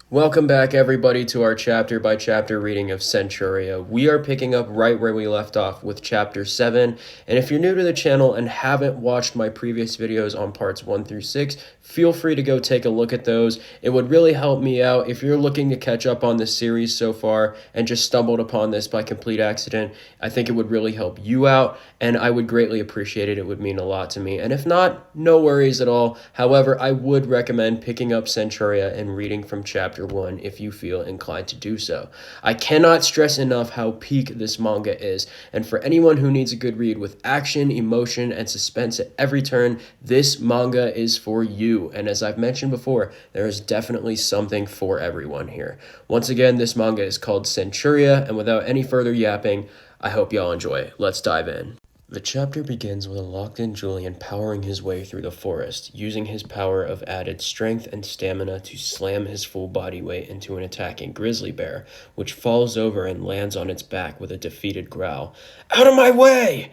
Welcome back, everybody, to our chapter by chapter reading of Centuria. We are picking up right where we left off with chapter 7. And if you're new to the channel and haven't watched my previous videos on parts 1 through 6, feel free to go take a look at those. It would really help me out if you're looking to catch up on this series so far and just stumbled upon this by complete accident. I think it would really help you out, and I would greatly appreciate it. It would mean a lot to me. And if not, no worries at all. However, I would recommend picking up Centuria and reading from chapter 1 if you feel inclined to do so. I cannot stress enough how peak this manga is, and for anyone who needs a good read with action, emotion, and suspense at every turn, this manga is for you. And as I've mentioned before, there is definitely something for everyone here. Once again, this manga is called Centuria, and without any further yapping, I hope y'all enjoy. Let's dive in. The chapter begins with a locked-in Julian powering his way through the forest, using his power of added strength and stamina to slam his full body weight into an attacking grizzly bear, which falls over and lands on its back with a defeated growl. "Out of my way!"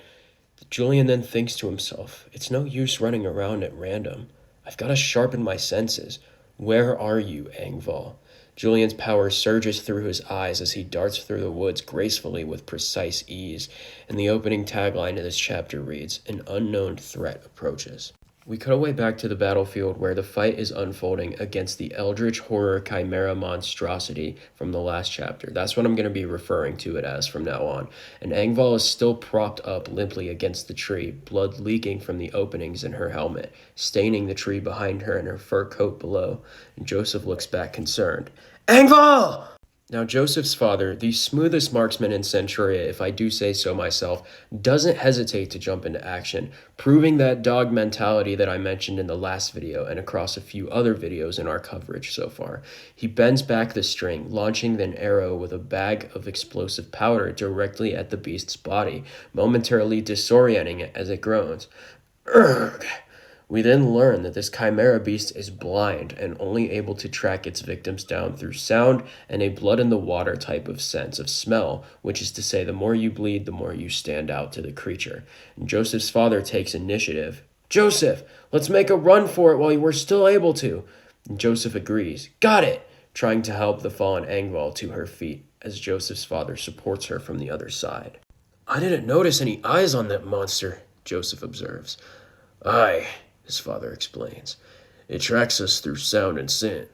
Julian then thinks to himself, "It's no use running around at random. I've got to sharpen my senses. Where are you, Engvall?" Julian's power surges through his eyes as he darts through the woods gracefully with precise ease, and the opening tagline of this chapter reads, "An unknown threat approaches." We cut away back to the battlefield where the fight is unfolding against the eldritch horror chimera monstrosity from the last chapter. That's what I'm going to be referring to it as from now on. And Engvall is still propped up limply against the tree, blood leaking from the openings in her helmet, staining the tree behind her and her fur coat below. And Joseph looks back concerned. "Engvall!" Now, Joseph's father, the smoothest marksman in Centuria, if I do say so myself, doesn't hesitate to jump into action, proving that dog mentality that I mentioned in the last video and across a few other videos in our coverage so far. He bends back the string, launching an arrow with a bag of explosive powder directly at the beast's body, momentarily disorienting it as it groans. "Urgh!" We then learn that this chimera beast is blind and only able to track its victims down through sound and a blood-in-the-water type of sense of smell, which is to say the more you bleed, the more you stand out to the creature. And Joseph's father takes initiative. "Joseph, let's make a run for it while we're still able to." And Joseph agrees. "Got it!" trying to help the fallen Engvall to her feet as Joseph's father supports her from the other side. "I didn't notice any eyes on that monster," Joseph observes. "Aye," his father explains. "It tracks us through sound and scent."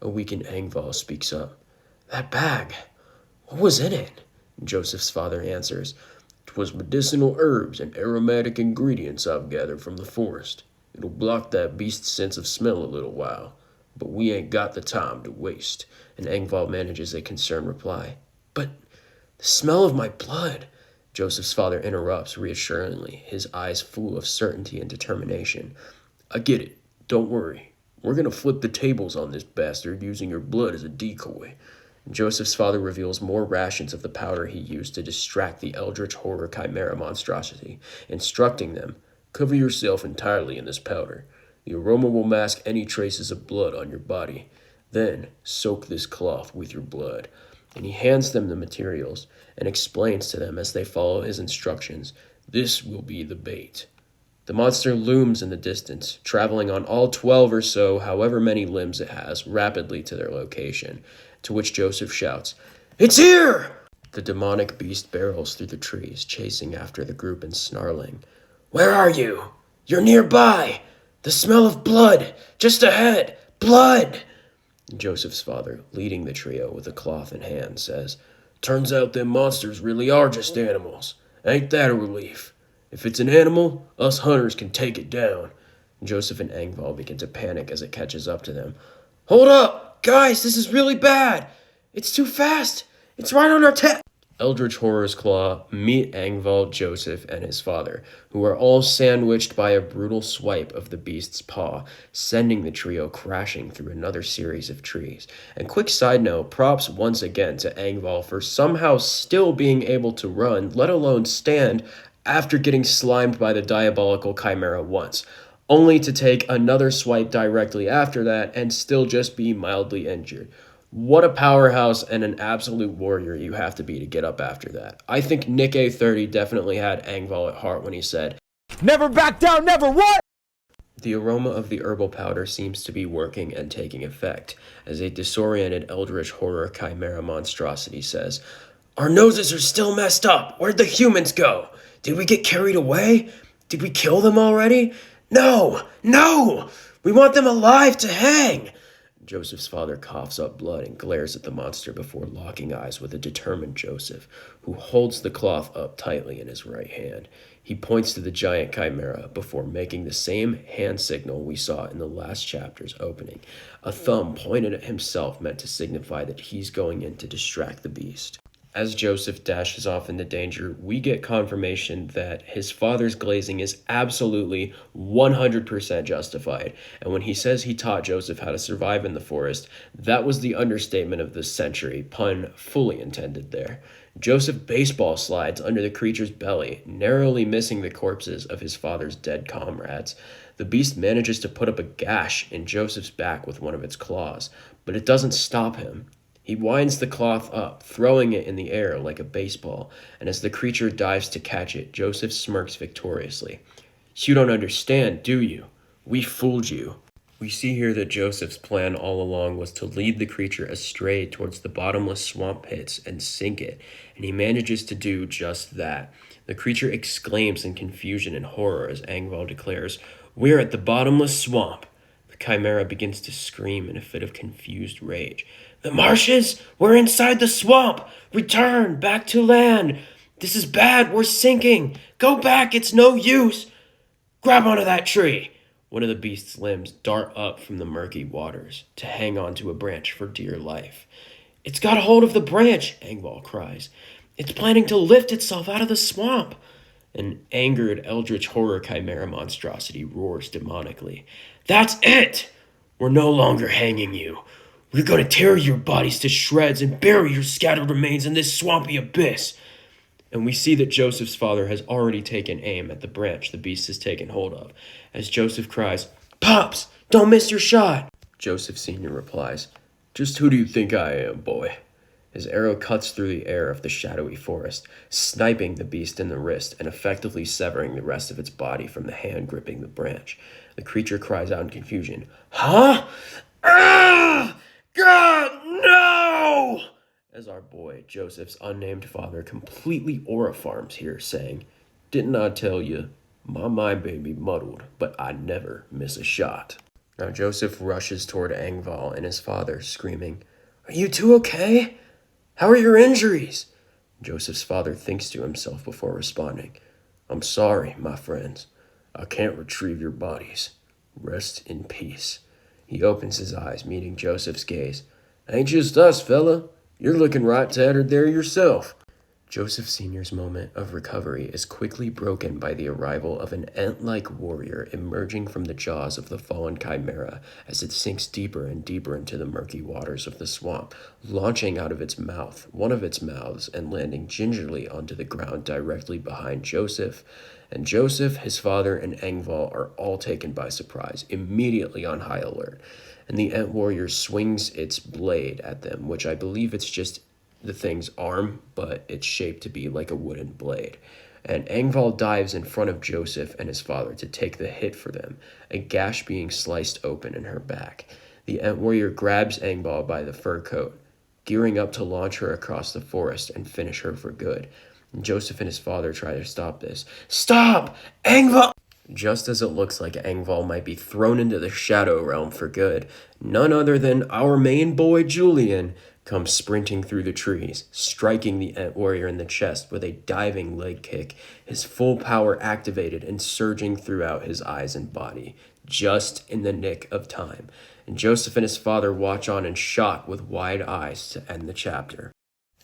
A weakened Engvall speaks up. "That bag, what was in it?" Joseph's father answers. "'Twas medicinal herbs and aromatic ingredients I've gathered from the forest. It'll block that beast's sense of smell a little while, but we ain't got the time to waste." And Engvall manages a concerned reply. "But the smell of my blood," Joseph's father interrupts reassuringly, his eyes full of certainty and determination. "I get it. Don't worry. We're going to flip the tables on this bastard using your blood as a decoy." Joseph's father reveals more rations of the powder he used to distract the eldritch horror chimera monstrosity, instructing them, "Cover yourself entirely in this powder. The aroma will mask any traces of blood on your body. Then soak this cloth with your blood." And he hands them the materials and explains to them as they follow his instructions, "This will be the bait." The monster looms in the distance, traveling on all 12 or so, however many limbs it has, rapidly to their location, to which Joseph shouts, "It's here!" The demonic beast barrels through the trees, chasing after the group and snarling, "Where are you? You're nearby! The smell of blood! Just ahead! Blood!" Joseph's father, leading the trio with a cloth in hand, says, "Turns out them monsters really are just animals. Ain't that a relief? If it's an animal, us hunters can take it down." Joseph and Engvall begin to panic as it catches up to them. "Hold up! Guys, this is really bad! It's too fast! It's right on our Eldritch Horror's claw meet Engvall, Joseph, and his father, who are all sandwiched by a brutal swipe of the beast's paw, sending the trio crashing through another series of trees. And quick side note, props once again to Engvall for somehow still being able to run, let alone stand, after getting slimed by the diabolical chimera once, only to take another swipe directly after that and still just be mildly injured. What a powerhouse and an absolute warrior you have to be to get up after that. I think Nick A30 definitely had Engvall at heart when he said, "Never back down, never what?" The aroma of the herbal powder seems to be working and taking effect, as a disoriented eldritch horror chimera monstrosity says, "Our noses are still messed up! Where'd the humans go? Did we get carried away? Did we kill them already? No! No! We want them alive to hang!" Joseph's father coughs up blood and glares at the monster before locking eyes with a determined Joseph, who holds the cloth up tightly in his right hand. He points to the giant chimera before making the same hand signal we saw in the last chapter's opening, a thumb pointed at himself meant to signify that he's going in to distract the beast. As Joseph dashes off into danger, we get confirmation that his father's glazing is absolutely 100% justified. And when he says he taught Joseph how to survive in the forest, that was the understatement of this century, pun fully intended there. Joseph baseball slides under the creature's belly, narrowly missing the corpses of his father's dead comrades. The beast manages to put up a gash in Joseph's back with one of its claws, but it doesn't stop him. He winds the cloth up, throwing it in the air like a baseball, and as the creature dives to catch it, Joseph smirks victoriously. "You don't understand, do you? We fooled you." We see here that Joseph's plan all along was to lead the creature astray towards the bottomless swamp pits and sink it, and he manages to do just that. The creature exclaims in confusion and horror as Angval declares, "We're at the bottomless swamp." The chimera begins to scream in a fit of confused rage. "The marshes? We're inside the swamp! Return! Back to land! This is bad! We're sinking! Go back! It's no use! Grab onto that tree!" One of the beast's limbs dart up from the murky waters to hang onto a branch for dear life. "It's got a hold of the branch!" Angval cries. "It's planning to lift itself out of the swamp!" An angered eldritch horror chimera monstrosity roars demonically. "That's it! We're no longer hanging you. We're going to tear your bodies to shreds and bury your scattered remains in this swampy abyss." And we see that Joseph's father has already taken aim at the branch the beast has taken hold of, as Joseph cries, "Pops, don't miss your shot!" Joseph Sr. replies, "Just who do you think I am, boy?" His arrow cuts through the air of the shadowy forest, sniping the beast in the wrist and effectively severing the rest of its body from the hand gripping the branch. The creature cries out in confusion, "Huh? Ah! God, no!" As our boy, Joseph's unnamed father, completely aura-farms here, saying, "Didn't I tell you? My mind may be muddled, but I never miss a shot." Now Joseph rushes toward Angval and his father, screaming, "Are you two okay? How are your injuries?" Joseph's father thinks to himself before responding, "I'm sorry, my friends. I can't retrieve your bodies. Rest in peace." He opens his eyes, meeting Joseph's gaze. "Ain't just us, fella. You're looking right tattered there yourself." Joseph Sr.'s moment of recovery is quickly broken by the arrival of an ant-like warrior emerging from the jaws of the fallen chimera as it sinks deeper and deeper into the murky waters of the swamp, launching out of its mouth, one of its mouths, and landing gingerly onto the ground directly behind Joseph. And Joseph, his father, and Angval are all taken by surprise, immediately on high alert. And the ant warrior swings its blade at them, which I believe it's just the thing's arm, but it's shaped to be like a wooden blade. And Angval dives in front of Joseph and his father to take the hit for them, a gash being sliced open in her back. The ant warrior grabs Angval by the fur coat, gearing up to launch her across the forest and finish her for good. And Joseph and his father try to stop this. "Stop! Angval!" Just as it looks like Angval might be thrown into the shadow realm for good, none other than our main boy Julian comes sprinting through the trees, striking the ant warrior in the chest with a diving leg kick, his full power activated and surging throughout his eyes and body, just in the nick of time. And Joseph and his father watch on in shock with wide eyes to end the chapter.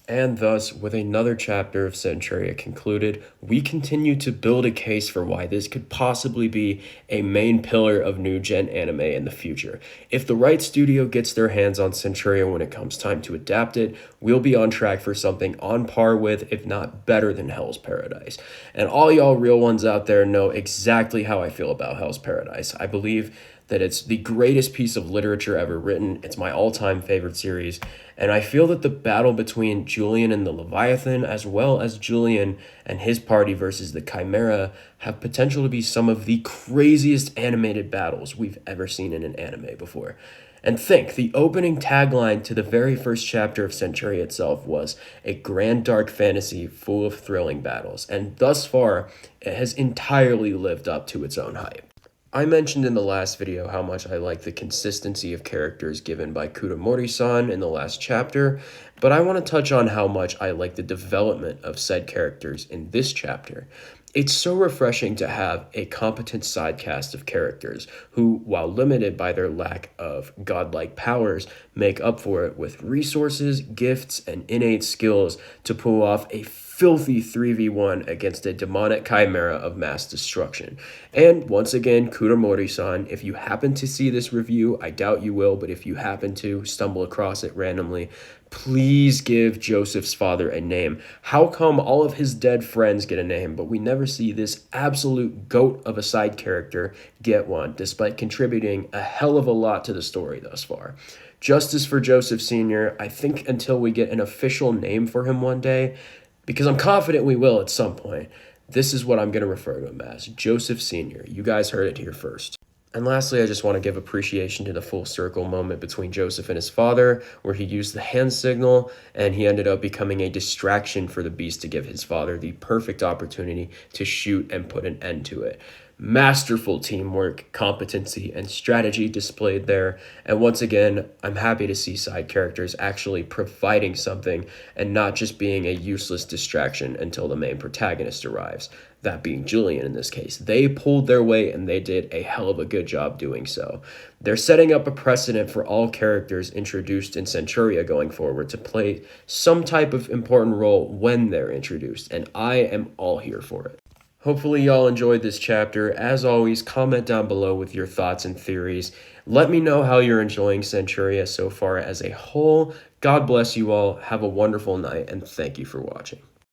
And thus, with another chapter of Centuria concluded, we continue to build a case for why this could possibly be a main pillar of new-gen anime in the future. If the right studio gets their hands on Centuria when it comes time to adapt it, we'll be on track for something on par with, if not better than, Hell's Paradise. And all y'all real ones out there know exactly how I feel about Hell's Paradise. I believe that it's the greatest piece of literature ever written. It's my all-time favorite series. And I feel that the battle between Julian and the Leviathan, as well as Julian and his party versus the Chimera, have potential to be some of the craziest animated battles we've ever seen in an anime before. And think, the opening tagline to the very first chapter of Centuria itself was a grand dark fantasy full of thrilling battles. And thus far, it has entirely lived up to its own hype. I mentioned in the last video how much I like the consistency of characters given by Kuramori-san in the last chapter, but I want to touch on how much I like the development of said characters in this chapter. It's so refreshing to have a competent side cast of characters who, while limited by their lack of godlike powers, make up for it with resources, gifts, and innate skills to pull off a filthy 3v1 against a demonic chimera of mass destruction. And once again, Kuramori-san, if you happen to see this review, I doubt you will, but if you happen to stumble across it randomly, please give Joseph's father a name. How come all of his dead friends get a name, but we never see this absolute goat of a side character get one, despite contributing a hell of a lot to the story thus far? Justice for Joseph Sr., I think until we get an official name for him one day, because I'm confident we will at some point, this is what I'm going to refer to him as, Joseph Sr. You guys heard it here first. And lastly, I just want to give appreciation to the full circle moment between Joseph and his father, where he used the hand signal, and he ended up becoming a distraction for the beast to give his father the perfect opportunity to shoot and put an end to it. Masterful teamwork, competency, and strategy displayed there. And once again, I'm happy to see side characters actually providing something and not just being a useless distraction until the main protagonist arrives. That being Julian in this case. They pulled their weight and they did a hell of a good job doing so. They're setting up a precedent for all characters introduced in Centuria going forward to play some type of important role when they're introduced, and I am all here for it. Hopefully y'all enjoyed this chapter. As always, comment down below with your thoughts and theories. Let me know how you're enjoying Centuria so far as a whole. God bless you all. Have a wonderful night, and thank you for watching.